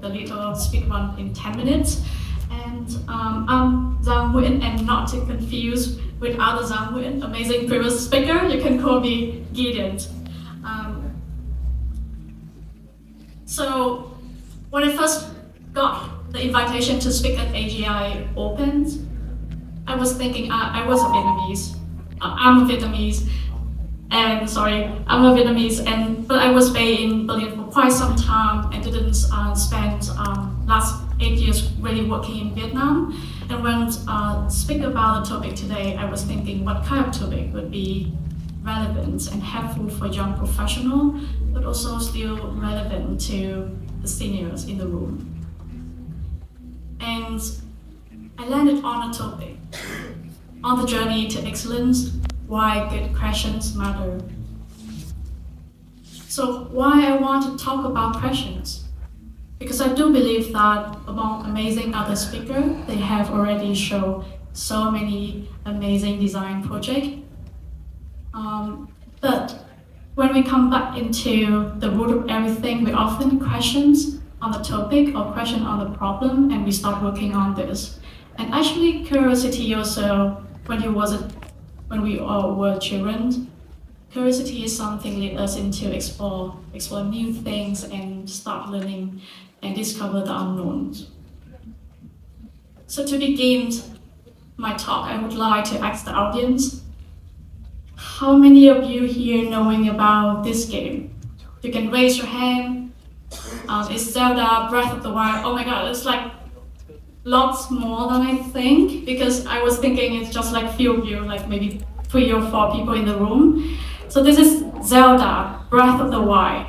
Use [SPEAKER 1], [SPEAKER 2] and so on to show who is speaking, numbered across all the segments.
[SPEAKER 1] the little speed run in 10 minutes. And I'm Giang Nguyễn, and not to confuse with other Giang Nguyễn, amazing previous speaker, you can call me Gydient. So when I first got the invitation to speak at AGI Open, I was thinking I was a Vietnamese. I'm a Vietnamese, but I was based in Berlin for quite some time and didn't spend last 8 years really working in Vietnam. And when speaking about the topic today, I was thinking what kind of topic would be relevant and helpful for young professionals, but also still relevant to the seniors in the room. And I landed on a topic, on the journey to excellence, why good questions matter. So why I want to talk about questions? Because I do believe that among amazing other speakers, they have already shown so many amazing design projects. But when we come back into the root of everything, we often questions on the topic or question on the problem, and we start working on this. And actually, curiosity also, when we all were children, curiosity is something that leads us into explore new things and start learning and discover the unknowns. So to begin my talk, I would like to ask the audience, how many of you here knowing about this game? You can raise your hand. It's Zelda Breath of the Wild. Oh my god, it's like lots more than I think, because I was thinking it's just like few of you, like maybe 3 or 4 people in the room. So this is Zelda Breath of the Wild,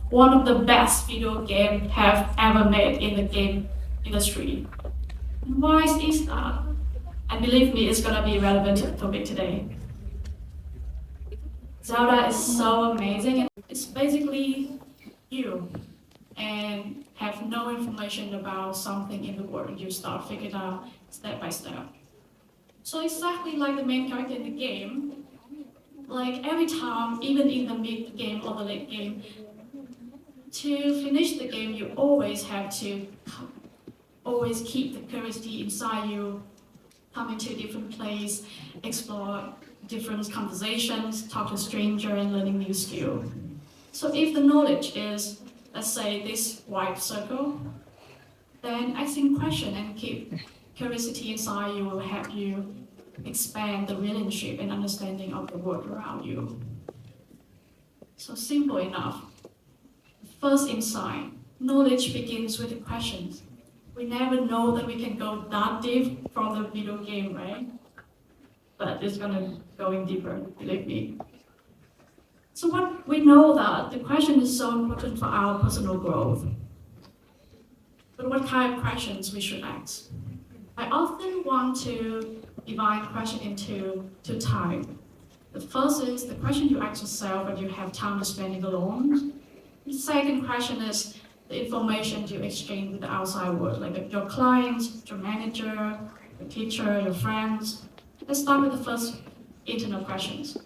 [SPEAKER 1] one of the best video games have ever made in the game industry. And why is that? And believe me, it's gonna be relevant to the topic today. Zelda is so amazing, and it's basically you and have no information about something in the world. You start figuring out step by step. So exactly like the main character in the game, like every time, even in the mid game or the late game, to finish the game, you always have to always keep the curiosity inside you, come into a different place, explore different conversations, talk to strangers, and learning new skills. So if the knowledge is, let's say, this wide circle, then asking questions and keep curiosity inside you will help you expand the relationship and understanding of the world around you. So simple enough. First insight, knowledge begins with the questions. We never know that we can go that deep from the video game, right? But it's gonna go in deeper, believe me. So what we know that the question is so important for our personal growth. But what kind of questions we should ask? I often want to divide question into 2 types. The first is the question you ask yourself when you have time to spend it alone. The second question is the information you exchange with the outside world, like your clients, your manager, your teacher, your friends. Let's start with the first internal questions.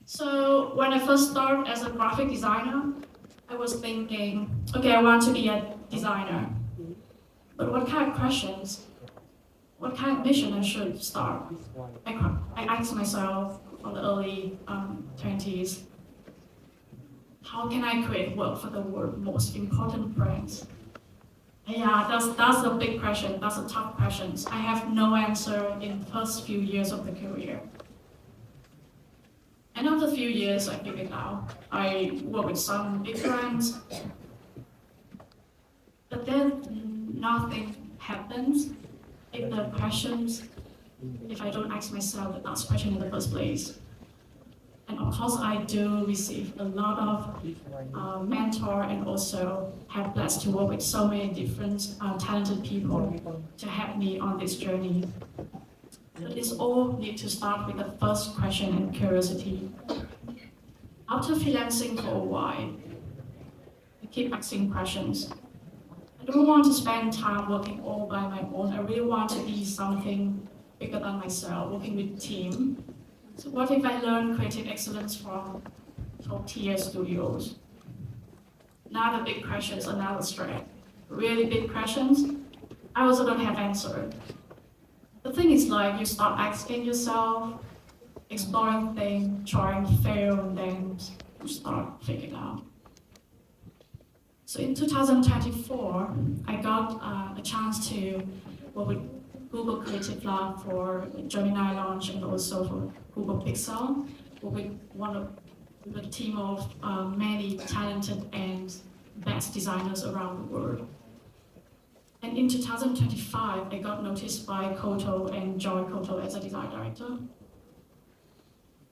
[SPEAKER 1] So when I first started as a graphic designer, I was thinking, okay, I want to be a designer. But what kind of questions, what kind of mission I should start? I asked myself from the early 20s, how can I create work for the world's most important brands? Yeah, that's a big question. That's a tough question. I have no answer in the first few years of the career. And after a few years, I figured out. I work with some big brands, but then nothing happens if the questions, if I don't ask myself the last question in the first place. And of course, I do receive a lot of mentor and also have blessed to work with so many different talented people to help me on this journey. But it's all need to start with the first question and curiosity. After freelancing for a while, I keep asking questions. I don't want to spend time working all by my own. I really want to be something bigger than myself, working with team. So what if I learn creative excellence from top-tier studios? another big questions, another threat. Really big questions, I also don't have answer. The thing is like you start asking yourself, exploring things, trying, fail, and then you start figuring out. So in 2024, I got a chance to work with Google Creative Lab for Gemini launch and also for Google Pixel, with a team of many talented and best designers around the world. And in 2025, I got noticed by Koto and Joy Koto as a design director.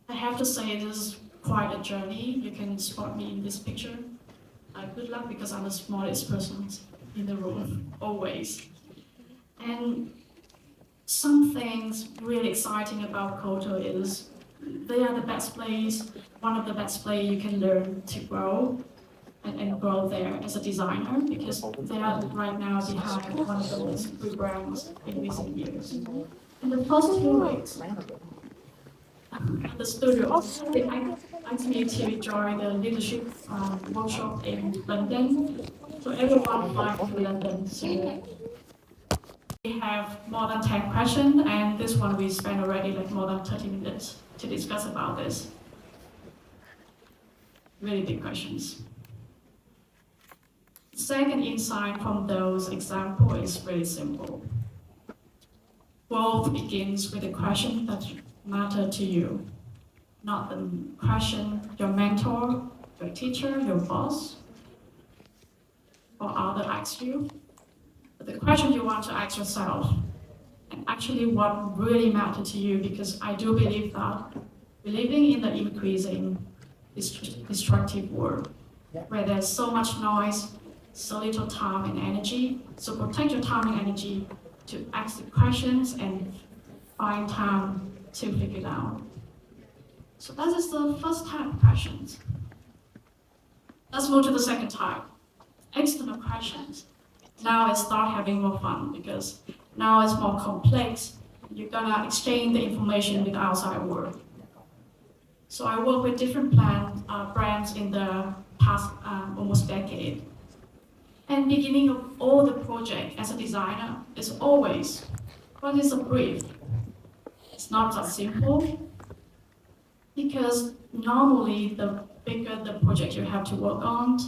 [SPEAKER 1] I have to say this is quite a journey. You can spot me in this picture. Good luck because I'm the smallest person in the room, always. And some things really exciting about Koto is they are the best place, one of the best place you can learn to grow and grow there as a designer because they are right now behind one of the most good brands in recent years. In the first 2 weeks, at the studio, they asked me to join the leadership workshop in London. So everyone applied to London. So we have more than 10 questions, and this one we spent already like more than 30 minutes to discuss about this. Really big questions. Second insight from those examples is really simple. Growth begins with the question that matter to you, not the question your mentor, your teacher, your boss, or other asks you, but the question you want to ask yourself, and actually what really matters to you, because I do believe that we're living in the increasing destructive world, where there's so much noise, so little time and energy. So protect your time and energy to ask the questions and find time to figure it out. So that is the first type of questions. Let's move to the second type, external questions. Now I start having more fun because now it's more complex. You're gonna exchange the information with the outside world. So I work with different brands in the past almost decade. And beginning of all the project as a designer is always, what is a brief? It's not that simple, because normally the bigger the project you have to work on,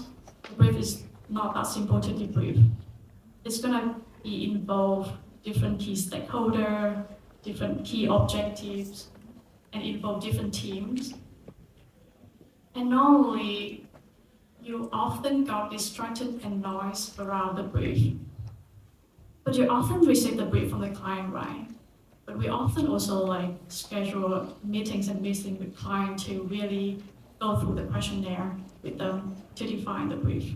[SPEAKER 1] the brief is not that simple to debrief. It's gonna be involve different key stakeholders, different key objectives, and involve different teams. And normally, you often got distracted and noise around the brief. But you often receive the brief from the client, right? But we often also schedule meetings and meetings with clients to really go through the questionnaire with them to define the brief.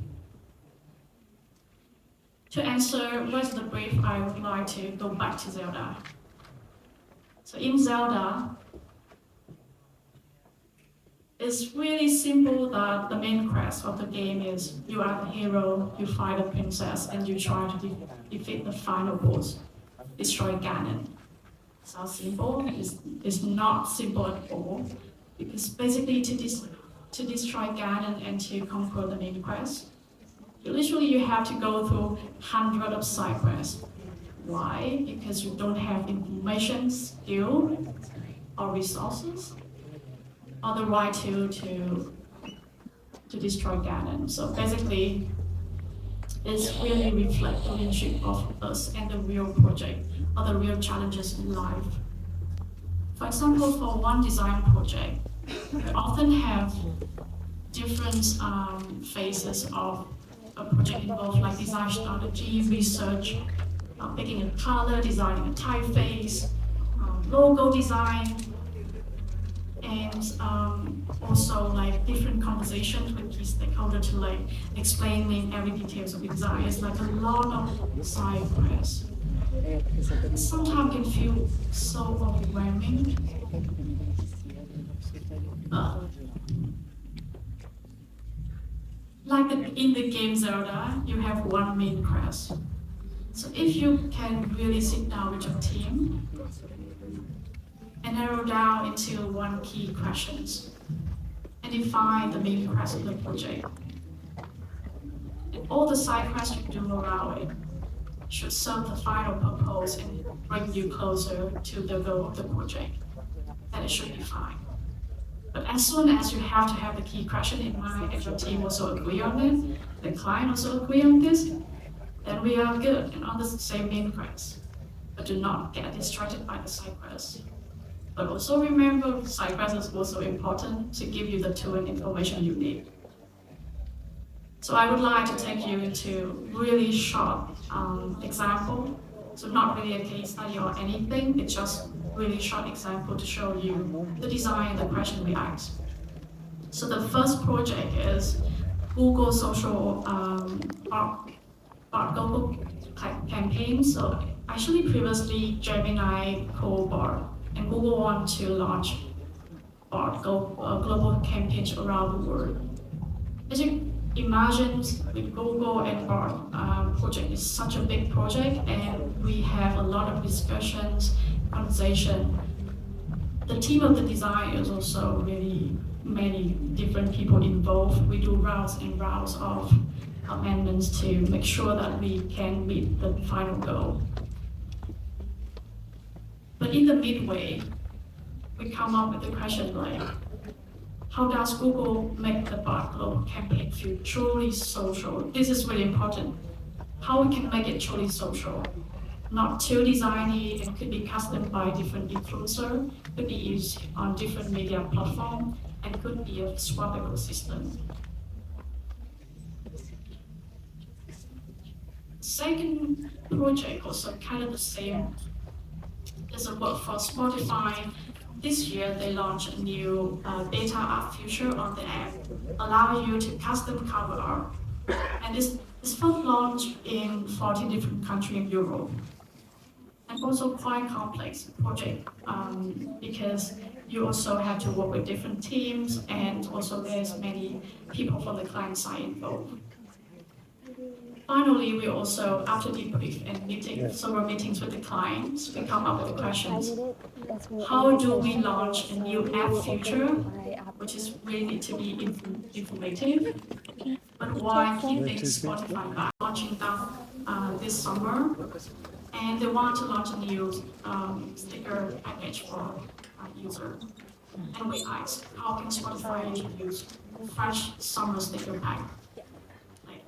[SPEAKER 1] To answer what's the brief, I would like to go back to Zelda. So in Zelda, it's really simple that the main quest of the game is you are the hero, you fight the princess, and you try to defeat the final boss, destroy Ganon. Sounds simple, it's not simple at all, because basically to destroy Ganon and to conquer the main quest, you have to go through hundreds of side quests. Why? Because you don't have information, skill, or resources, or the right to destroy Ganon. So basically, it's really reflect the leadership of us and the real project, or the real challenges in life. For example, for one design project, we often have different phases of a project involved, like design strategy, research, picking a color, designing a typeface, logo design, and also different conversations with key stakeholders to explaining every details of the design. It's a lot of side quests. Sometimes can feel so overwhelming. In the game Zelda, you have one main quest. So if you can really sit down with your team and narrow down into one key questions and define the main quest of the project, all the side quests you do around it should serve the final purpose and bring you closer to the goal of the project. Then it should be fine. But as soon as you have to have the key question in mind and your team also agree on it, the client also agree on this, then we are good and on the same main quest. But do not get distracted by the side quests. But also remember, side quests is also important to give you the tool and information you need. So I would like to take you into really short example. So not really a case study or anything, it's just really short example to show you the design and the question we asked. So the first project is Google social bot global campaign. So actually previously Gemini co-bot and Google want to launch bot global campaigns around the world. As you imagine, with Google and bot project is such a big project and we have a lot of discussions, conversation. The team of the design is also really many different people involved. We do rounds and rounds of amendments to make sure that we can meet the final goal. But in the midway, we come up with the question like, how does Google make the bot global campaign feel truly social? This is really important. How we can make it truly social? Not too designy, and could be custom by different influencer, could be used on different media platforms, and could be a swappable system. Second project, also kind of the same, is a work for Spotify. This year, they launched a new data art feature on the app, allow you to custom cover art. And this first launched in 40 different countries in Europe. And also quite complex project because you also have to work with different teams and also there's many people from the client side involved. Finally, we also, after debrief and several meetings with the clients, we come up with the questions. How do we launch a new app feature, which is really need to be informative, but why keeping Spotify back? Launching that this summer, and they want to launch a new sticker package for user. And we asked, how can Spotify introduce fresh summer sticker pack?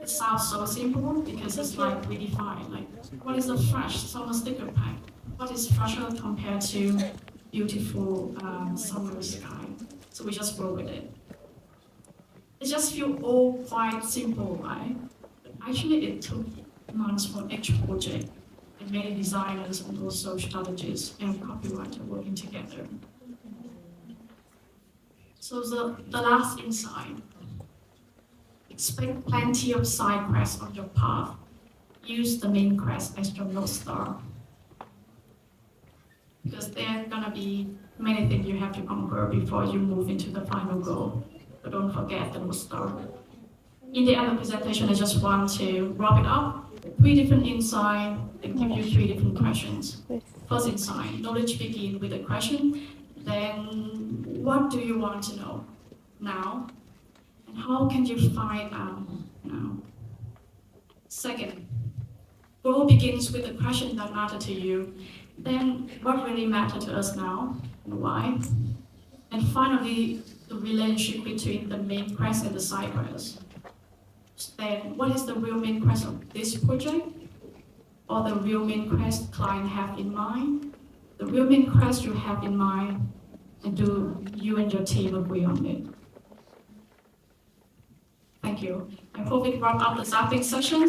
[SPEAKER 1] It sounds so simple because it's like we define like what is a fresh summer sticker pack? What is fresher compared to beautiful summer sky? So we just roll with it. It just feels all quite simple, right? But actually it took months for each project and many designers and also strategists and copywriter working together. So the last insight. Expect plenty of side quests on your path. Use the main quest as your North Star. Because there are going to be many things you have to conquer before you move into the final goal. But don't forget the North Star. In the end of the presentation, I just want to wrap it up. 3 different insights and give you 3 different questions. First insight, knowledge begins with a question. Then, what do you want to know now? And how can you find out now? Second, goal begins with the question that matter to you. Then, what really matters to us now and why? And finally, the relationship between the main quest and the side quest. Then, what is the real main quest of this project? Or the real main quest client have in mind? The real main quest you have in mind, and do you and your team agree on it? Thank you. I hope it wrap up the zapping session.